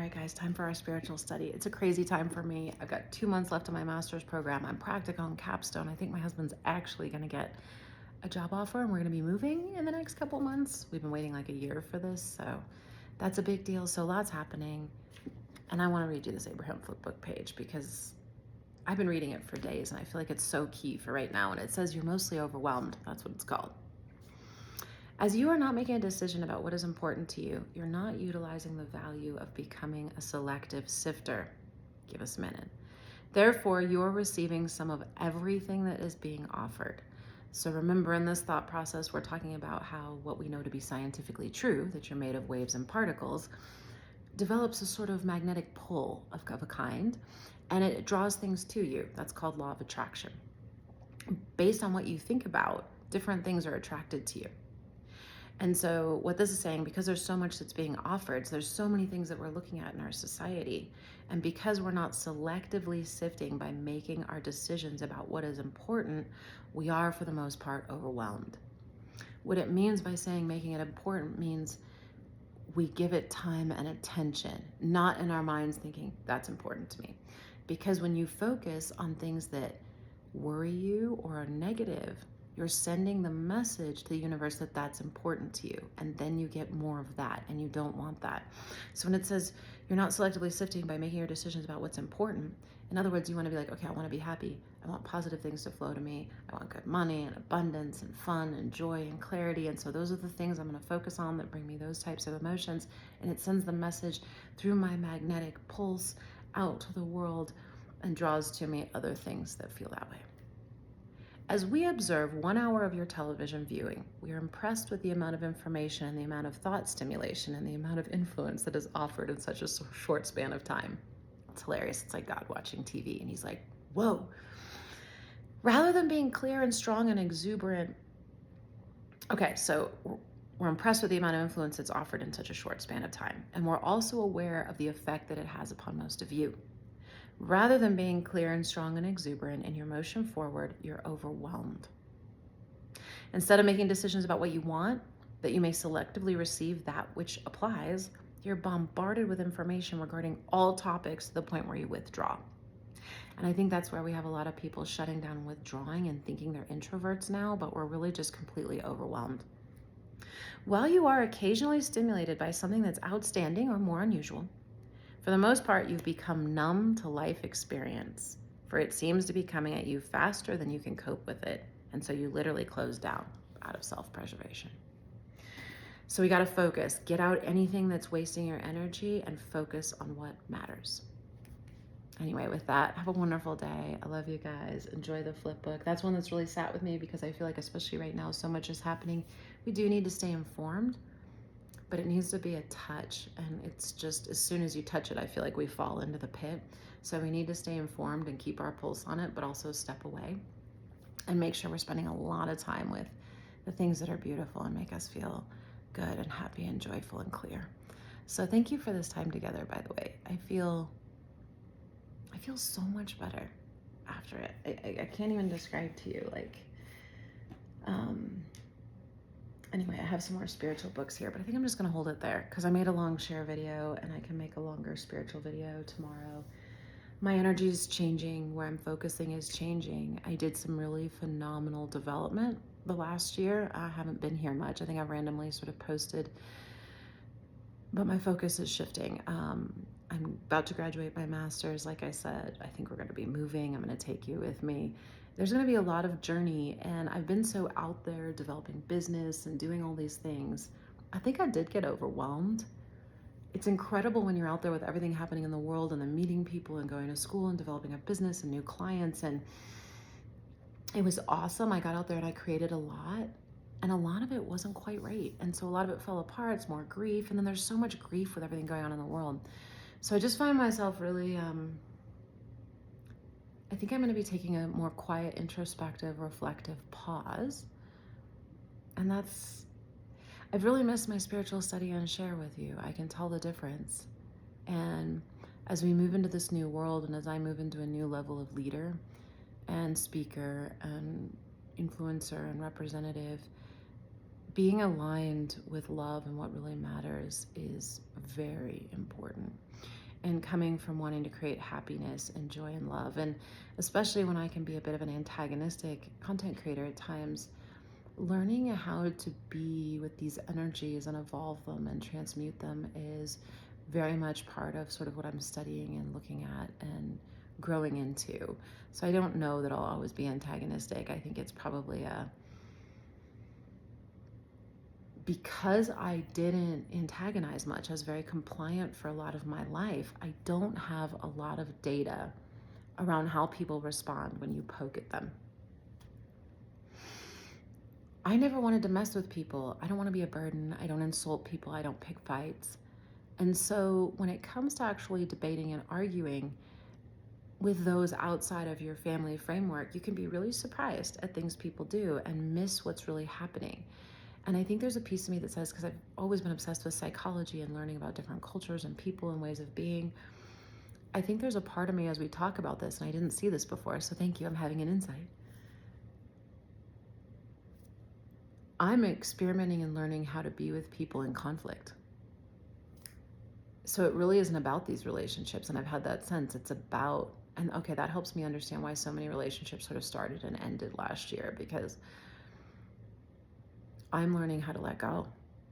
right, guys, time for our spiritual study. It's a crazy time for me. I've got 2 months left of my master's program. I'm practicing on capstone. I think my husband's actually going to get a job offer and we're going to be moving in the next couple months. We've been waiting like a year for this, so that's a big deal. So lots happening. And I want to read you this Abraham Flipbook page because I've been reading it for days and I feel like it's so key for right now. And it says you're mostly overwhelmed. That's what it's called. As you are not making a decision about what is important to you, you're not utilizing the value of becoming a selective sifter. Give us a minute. Therefore, you're receiving some of everything that is being offered. So remember, in this thought process, we're talking about how what we know to be scientifically true, that you're made of waves and particles, develops a sort of magnetic pull of a kind, and it draws things to you. That's called law of attraction. Based on what you think about, different things are attracted to you. And so what this is saying, because there's so much that's being offered, so there's so many things that we're looking at in our society, and because we're not selectively sifting by making our decisions about what is important, we are, for the most part, overwhelmed. What it means by saying making it important means we give it time and attention, not in our minds thinking, that's important to me. Because when you focus on things that worry you or are negative, you're sending the message to the universe that that's important to you, and then you get more of that, and you don't want that. So when it says you're not selectively sifting by making your decisions about what's important, in other words, you want to be like, okay, I want to be happy. I want positive things to flow to me. I want good money and abundance and fun and joy and clarity. And so those are the things I'm going to focus on that bring me those types of emotions. And it sends the message through my magnetic pulse out to the world and draws to me other things that feel that way. As we observe 1 hour of your television viewing, we are impressed with the amount of information and the amount of thought stimulation and the amount of influence that is offered in such a short span of time. It's hilarious. It's like God watching TV and he's like, whoa. Rather than being clear and strong and exuberant, okay, so we're impressed with the amount of influence that's offered in such a short span of time. And we're also aware of the effect that it has upon most of you. Rather than being clear and strong and exuberant in your motion forward, you're overwhelmed. Instead of making decisions about what you want, that you may selectively receive that which applies, you're bombarded with information regarding all topics to the point where you withdraw. And I think that's where we have a lot of people shutting down and withdrawing and thinking they're introverts now, but we're really just completely overwhelmed. While you are occasionally stimulated by something that's outstanding or more unusual, for the most part, you've become numb to life experience, for it seems to be coming at you faster than you can cope with it. And so you literally close down out of self-preservation. So we got to focus, get out anything that's wasting your energy and focus on what matters. Anyway, with that, have a wonderful day. I love you guys. Enjoy the flip book. That's one that's really sat with me because I feel like, especially right now, so much is happening. We do need to stay informed, but it needs to be a touch. And it's just, as soon as you touch it, I feel like we fall into the pit. So we need to stay informed and keep our pulse on it, but also step away and make sure we're spending a lot of time with the things that are beautiful and make us feel good and happy and joyful and clear. So thank you for this time together, by the way. I feel so much better after it. I can't even describe to you, like, anyway, I have some more spiritual books here, but I think I'm just gonna hold it there because I made a long share video and I can make a longer spiritual video tomorrow. My energy is changing, where I'm focusing is changing. I did some really phenomenal development the last year. I haven't been here much. I think I've randomly sort of posted, but my focus is shifting. I'm about to graduate my master's, like I said. I think we're gonna be moving. I'm gonna take you with me. There's gonna be a lot of journey, and I've been so out there developing business and doing all these things. I think I did get overwhelmed. It's incredible when you're out there with everything happening in the world and then meeting people and going to school and developing a business and new clients, and it was awesome. I got out there and I created a lot, and a lot of it wasn't quite right. And so a lot of it fell apart. It's more grief, and then there's so much grief with everything going on in the world. So I just find myself really, I think I'm going to be taking a more quiet, introspective, reflective pause. And I've really missed my spiritual study and share with you. I can tell the difference. And as we move into this new world, and as I move into a new level of leader and speaker and influencer and representative, being aligned with love and what really matters is very important. and coming from wanting to create happiness and joy and love. And especially when I can be a bit of an antagonistic content creator at times, learning how to be with these energies and evolve them and transmute them is very much part of sort of what I'm studying and looking at and growing into. So I don't know that I'll always be antagonistic. I think it's probably because I didn't antagonize much, I was very compliant for a lot of my life. I don't have a lot of data around how people respond when you poke at them. I never wanted to mess with people. I don't want to be a burden. I don't insult people. I don't pick fights. And so when it comes to actually debating and arguing with those outside of your family framework, you can be really surprised at things people do and miss what's really happening. And I think there's a piece of me that says, because I've always been obsessed with psychology and learning about different cultures and people and ways of being, I think there's a part of me as we talk about this, and I didn't see this before, so thank you, I'm having an insight. I'm experimenting and learning how to be with people in conflict. So it really isn't about these relationships, and I've had that sense. It's about, and okay, that helps me understand why so many relationships sort of started and ended last year, because I'm learning how to let go.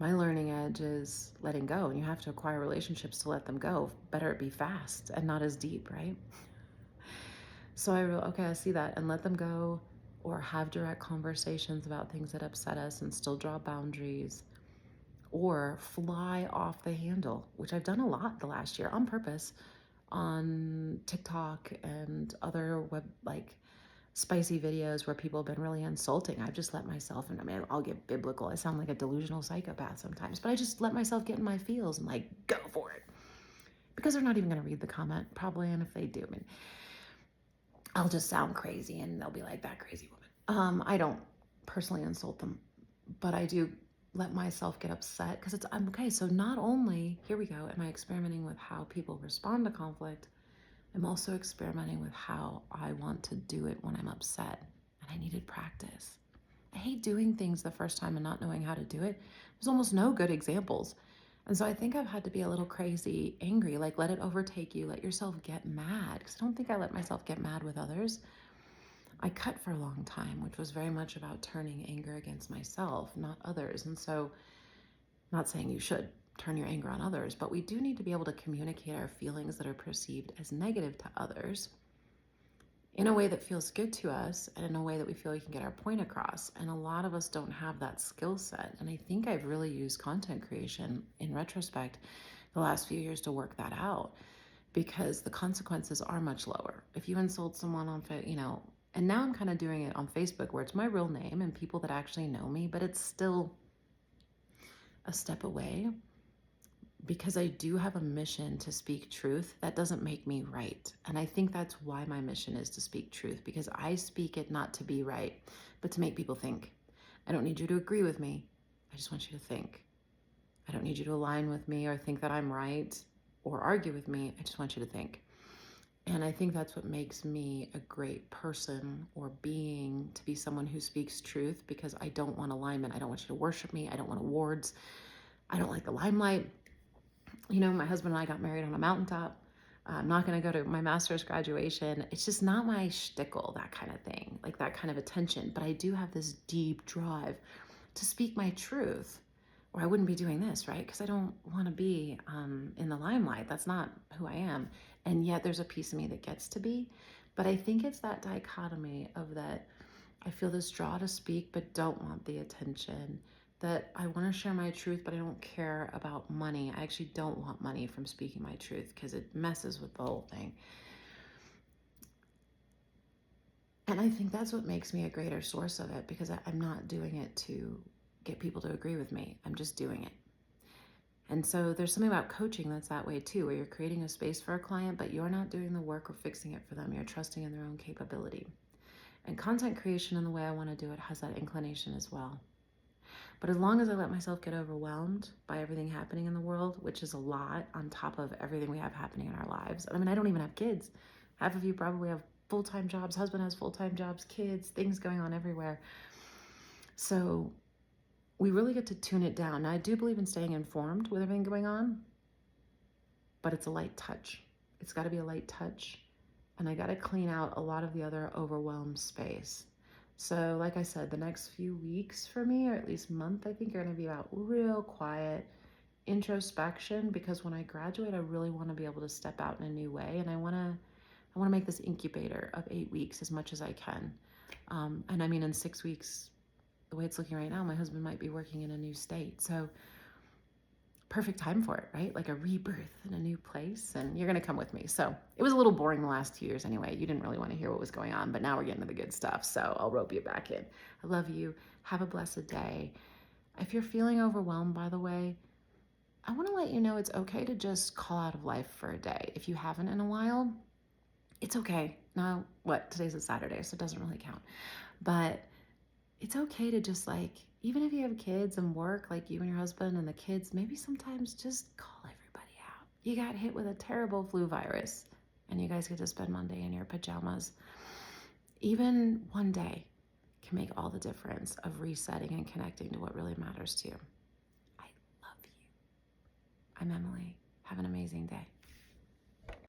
My learning edge is letting go, and you have to acquire relationships to let them go. Better it be fast and not as deep, right? So I see that, and let them go, or have direct conversations about things that upset us and still draw boundaries, or fly off the handle, which I've done a lot the last year on purpose on TikTok and other web, like spicy videos where people have been really insulting. I've just let myself, and I mean, I'll get biblical. I sound like a delusional psychopath sometimes, but I just let myself get in my feels and like go for it, because they're not even going to read the comment probably. And if they do, I mean, I'll just sound crazy and they'll be like, that crazy woman. I don't personally insult them, but I do let myself get upset because I'm okay. So not only, here we go, am I experimenting with how people respond to conflict, I'm also experimenting with how I want to do it when I'm upset, and I needed practice. I hate doing things the first time and not knowing how to do it. There's almost no good examples. And so I think I've had to be a little crazy angry, like let it overtake you, let yourself get mad, because I don't think I let myself get mad with others. I cut for a long time, which was very much about turning anger against myself, not others. And so, not saying you should turn your anger on others, but we do need to be able to communicate our feelings that are perceived as negative to others in a way that feels good to us and in a way that we feel we can get our point across. And a lot of us don't have that skill set. And I think I've really used content creation in retrospect the last few years to work that out, because the consequences are much lower. If you insult someone on, and now I'm kind of doing it on Facebook where it's my real name and people that actually know me, but it's still a step away, because I do have a mission to speak truth. That doesn't make me right. And I think that's why my mission is to speak truth, because I speak it not to be right, but to make people think. I don't need you to agree with me. I just want you to think. I don't need you to align with me or think that I'm right or argue with me. I just want you to think. And I think that's what makes me a great person or being, to be someone who speaks truth, because I don't want alignment. I don't want you to worship me. I don't want awards. I don't like the limelight. My husband and I got married on a mountaintop. I'm not going to go to my master's graduation. It's just not my shtickle, that kind of thing, like that kind of attention. But I do have this deep drive to speak my truth, or I wouldn't be doing this, right? Because I don't want to be in the limelight. That's not who I am. And yet there's a piece of me that gets to be. But I think it's that dichotomy of that I feel this draw to speak, but don't want the attention. That I want to share my truth, but I don't care about money. I actually don't want money from speaking my truth because it messes with the whole thing. And I think that's what makes me a greater source of it, because I'm not doing it to get people to agree with me. I'm just doing it. And so there's something about coaching that's that way too, where you're creating a space for a client, but you're not doing the work or fixing it for them. You're trusting in their own capability. And content creation in the way I want to do it has that inclination as well. But as long as I let myself get overwhelmed by everything happening in the world, which is a lot on top of everything we have happening in our lives. I mean, I don't even have kids. Half of you probably have full-time jobs. Husband has full-time jobs, kids, things going on everywhere. So we really get to tune it down. Now, I do believe in staying informed with everything going on, but it's a light touch. It's got to be a light touch. And I got to clean out a lot of the other overwhelmed space. So like I said, the next few weeks for me, or at least month, I think are going to be about real quiet introspection, because when I graduate, I really want to be able to step out in a new way. And I want to make this incubator of 8 weeks as much as I can. And I mean, in 6 weeks, the way it's looking right now, my husband might be working in a new state. So perfect time for it, right? Like a rebirth in a new place. And you're going to come with me. So it was a little boring the last 2 years anyway. You didn't really want to hear what was going on, but now we're getting to the good stuff. So I'll rope you back in. I love you. Have a blessed day. If you're feeling overwhelmed, by the way, I want to let you know it's okay to just call out of life for a day. If you haven't in a while, it's okay. Now, today's a Saturday, so it doesn't really count. But it's okay to just, like, even if you have kids and work, like you and your husband and the kids, maybe sometimes just call everybody out. You got hit with a terrible flu virus and you guys get to spend Monday in your pajamas. Even one day can make all the difference of resetting and connecting to what really matters to you. I love you. I'm Emily. Have an amazing day.